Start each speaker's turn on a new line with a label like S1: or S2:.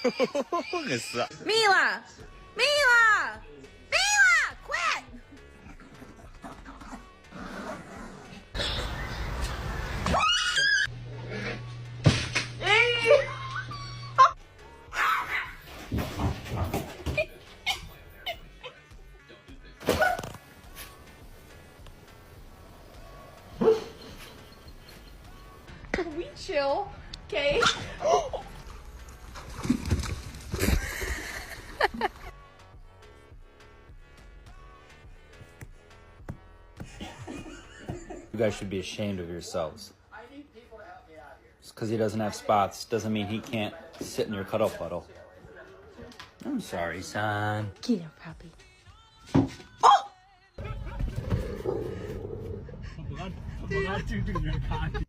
S1: Mila! Mila! Mila! Quit! Can we chill? Okay?
S2: You guys should be ashamed of yourselves. Just because he doesn't have spots doesn't mean he can't sit in your cuddle puddle. I'm sorry, son.
S1: Get him, puppy.
S3: Abogado, tudo, minha cara.